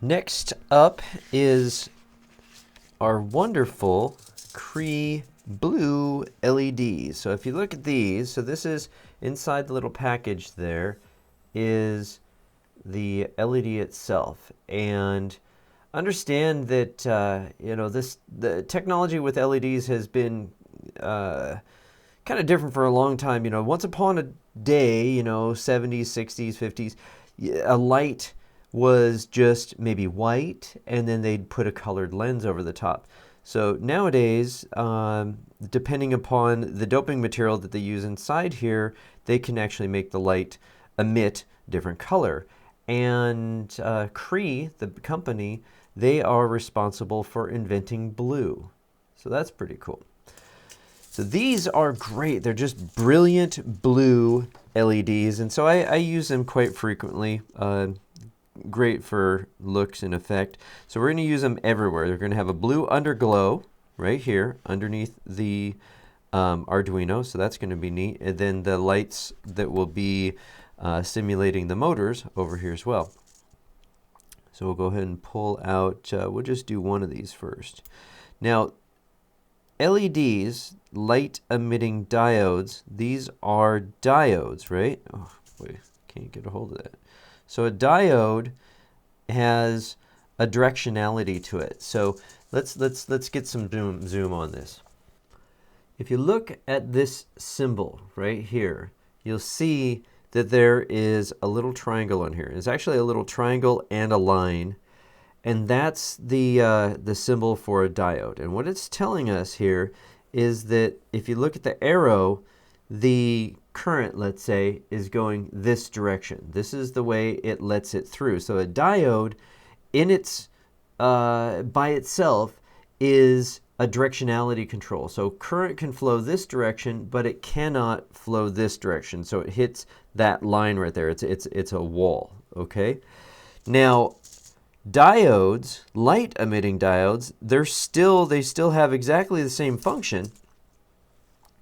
Next up is our wonderful Cree blue LEDs. So if you look at these, so this is inside the little package there is the LED itself. And understand that the technology with LEDs has been kind of different for a long time. Once upon a day, 70s, 60s, 50s, a light was just maybe white, and then they'd put a colored lens over the top. So nowadays, depending upon the doping material that they use inside here, they can actually make the light emit different color. And Cree, the company, they are responsible for inventing blue. So that's pretty cool. So these are great. They're just brilliant blue LEDs. And so I use them quite frequently. Great for looks and effect. So we're going to use them everywhere. They're going to have a blue underglow right here underneath the Arduino. So that's going to be neat. And then the lights that will be simulating the motors over here as well. So we'll go ahead and pull out, we'll just do one of these first. Now, LEDs, light emitting diodes, these are diodes, right? Oh boy, can't get a hold of that. So a diode has a directionality to it. So let's get some zoom on this. If you look at this symbol right here, you'll see that there is a little triangle on here. It's actually a little triangle and a line, and that's the symbol for a diode. And what it's telling us here is that if you look at the arrow, the current, let's say, is going this direction. This is the way it lets it through. So a diode, in its by itself, is a directionality control. So current can flow this direction, but it cannot flow this direction. So it hits that line right there. It's a wall. Okay. Now, diodes, light emitting diodes, they still have exactly the same function,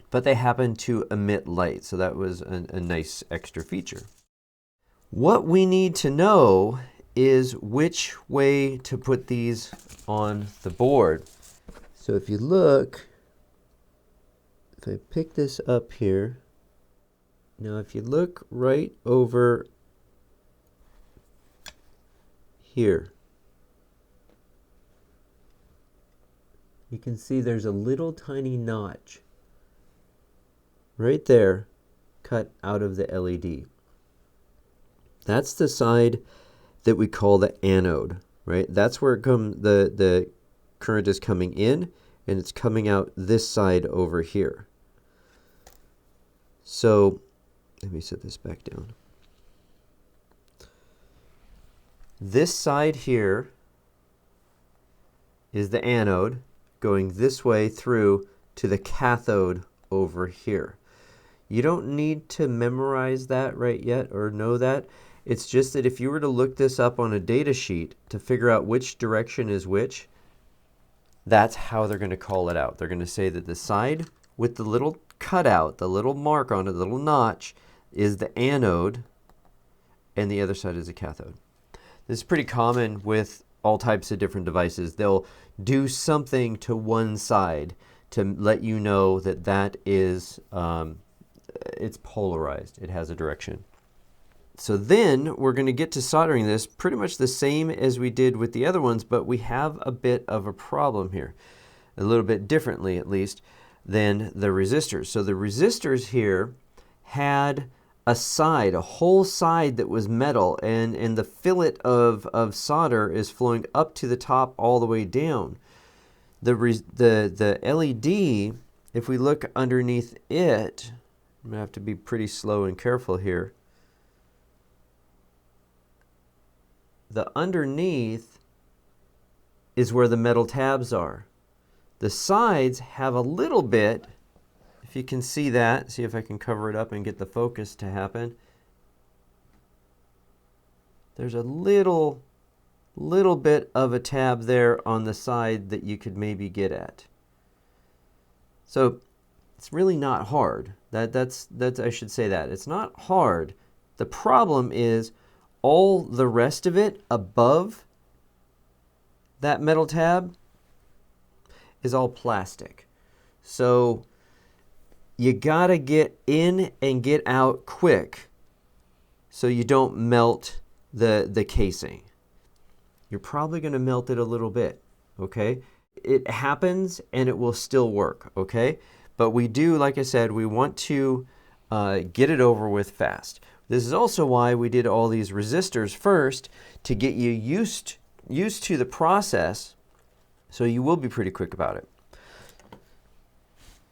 but they happen to emit light. So that was a nice extra feature. What we need to know is which way to put these on the board. So if you look, if I pick this up here, now if you look right over here, you can see there's a little tiny notch right there cut out of the LED. That's the side that we call the anode, right? That's where the current is coming in, and it's coming out this side over here. So let me set this back down. This side here is the anode going this way through to the cathode over here. You don't need to memorize that right yet or know that. It's just that if you were to look this up on a data sheet to figure out which direction is which, that's how they're going to call it out. They're going to say that the side with the little cutout, the little mark on it, the little notch, is the anode, and the other side is the cathode. This is pretty common with all types of different devices. They'll do something to one side to let you know that that is, it's polarized. It has a direction. So then we're going to get to soldering this pretty much the same as we did with the other ones, but we have a bit of a problem here, a little bit differently at least than the resistors. So the resistors here had a side, a whole side that was metal, and the fillet of solder is flowing up to the top all the way down. The LED, if we look underneath it, I'm going to have to be pretty slow and careful here. The underneath is where the metal tabs are. The sides have a little bit, if you can see that, see if I can cover it up and get the focus to happen. There's a little bit of a tab there on the side that you could maybe get at. So it's really not hard. That's I should say that. It's not hard. The problem is all the rest of it above that metal tab is all plastic. So you gotta get in and get out quick so you don't melt the casing. You're probably gonna melt it a little bit, okay? It happens and it will still work, okay? But we do, like I said, we want to get it over with fast. This is also why we did all these resistors first, to get you used to the process, so you will be pretty quick about it.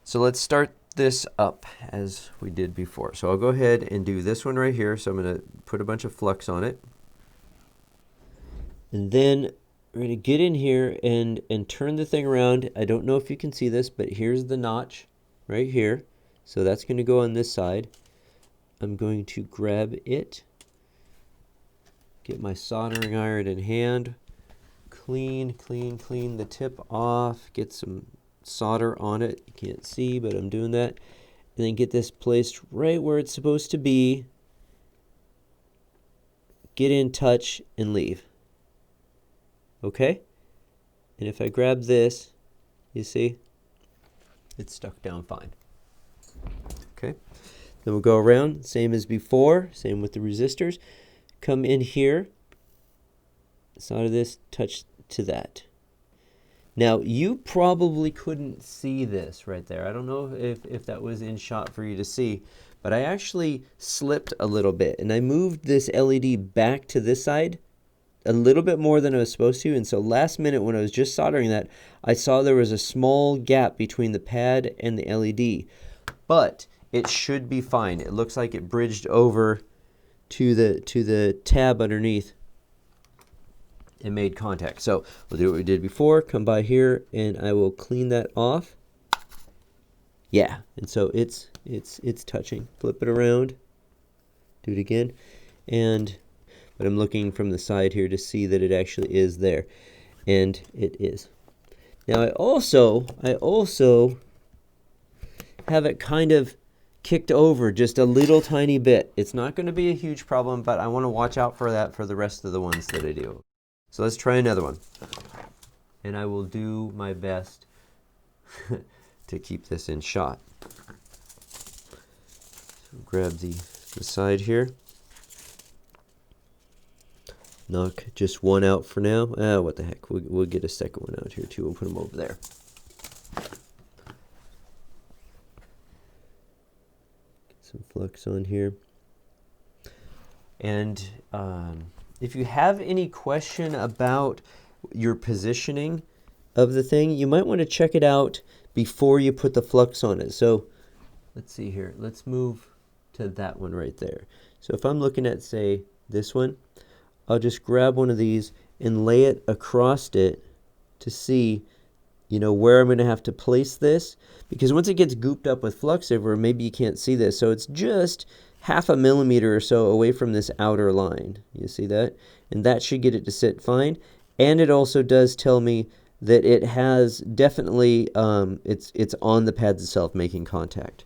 So let's start this up as we did before. So I'll go ahead and do this one right here. So I'm going to put a bunch of flux on it. And then we're going to get in here and turn the thing around. I don't know if you can see this, but here's the notch right here. So that's going to go on this side. I'm going to grab it, get my soldering iron in hand, clean the tip off, get some solder on it. You can't see, but I'm doing that. And then get this placed right where it's supposed to be. Get in, touch, and leave. Okay? And if I grab this, you see, it's stuck down fine. Okay? Then we'll go around, same as before, same with the resistors. Come in here, solder this, touch to that. Now, you probably couldn't see this right there. I don't know if that was in shot for you to see, but I actually slipped a little bit, and I moved this LED back to this side a little bit more than I was supposed to, and so last minute when I was just soldering that, I saw there was a small gap between the pad and the LED, but it should be fine. It looks like it bridged over to the tab underneath and made contact. So we'll do what we did before, come by here, and I will clean that off. Yeah, and so it's touching. Flip it around, do it again, but I'm looking from the side here to see that it actually is there, and it is. Now I also have it kind of kicked over just a little tiny bit. It's not going to be a huge problem, but I want to watch out for that for the rest of the ones that I do. So let's try another one. And I will do my best to keep this in shot. So grab the side here. Knock just one out for now. What the heck, we'll get a second one out here too. We'll put them over there. Some flux on here. And if you have any question about your positioning of the thing, you might want to check it out before you put the flux on it. So let's see here. Let's move to that one right there. So if I'm looking at, say, this one, I'll just grab one of these and lay it across it to see, you know, where I'm going to have to place this, because once it gets gooped up with flux everywhere, maybe you can't see this. So it's just 0.5 millimeter or so away from this outer line. You see that? And that should get it to sit fine. And it also does tell me that it has definitely, it's on the pads itself making contact.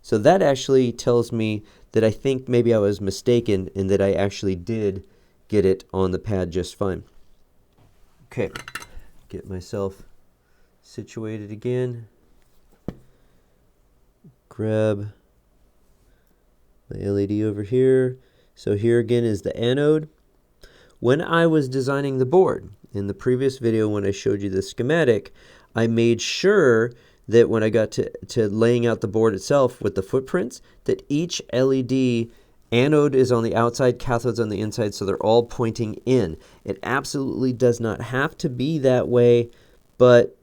So that actually tells me that I think maybe I was mistaken and that I actually did get it on the pad just fine. Okay, get myself situated again. Grab my LED over here. So here again is the anode. When I was designing the board, in the previous video when I showed you the schematic, I made sure that when I got to laying out the board itself with the footprints, that each LED anode is on the outside, cathode's on the inside, so they're all pointing in. It absolutely does not have to be that way, but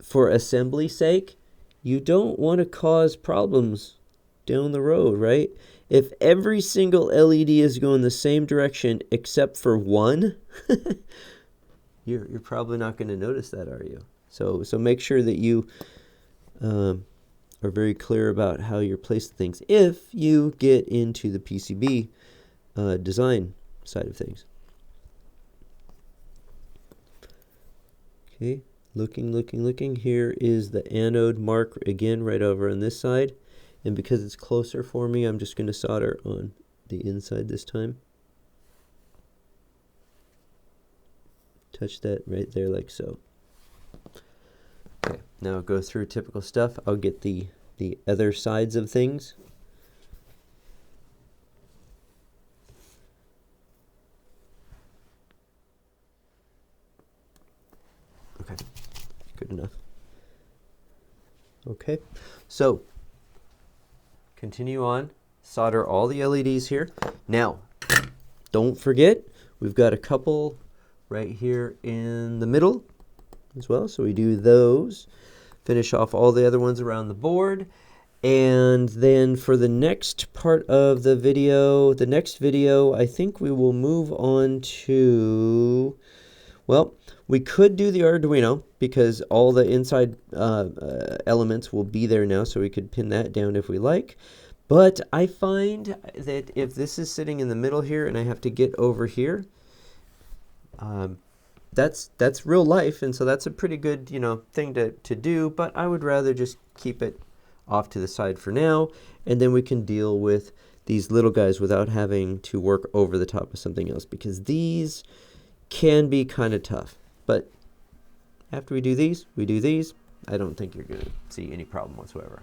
for assembly's sake, you don't want to cause problems down the road, right? If every single LED is going the same direction except for one, you're probably not going to notice that, are you? So make sure that you are very clear about how you're placing things if you get into the PCB design side of things. Okay, looking. Here is the anode mark again right over on this side. And because it's closer for me, I'm just going to solder on the inside this time. touch that right there like so. Okay, now go through typical stuff. I'll get the other sides of things. Okay, good enough. Okay, so continue on, solder all the LEDs here. Now, don't forget, we've got a couple right here in the middle as well, so we do those. Finish off all the other ones around the board. And then for the next part of the video, the next video, I think we will move on to, well, we could do the Arduino because all the inside elements will be there now, so we could pin that down if we like. But I find that if this is sitting in the middle here and I have to get over here, that's real life, and so that's a pretty good, you know, thing to do, but I would rather just keep it off to the side for now, and then we can deal with these little guys without having to work over the top of something else, because these can be kind of tough. But after we do these, I don't think you're going to see any problem whatsoever.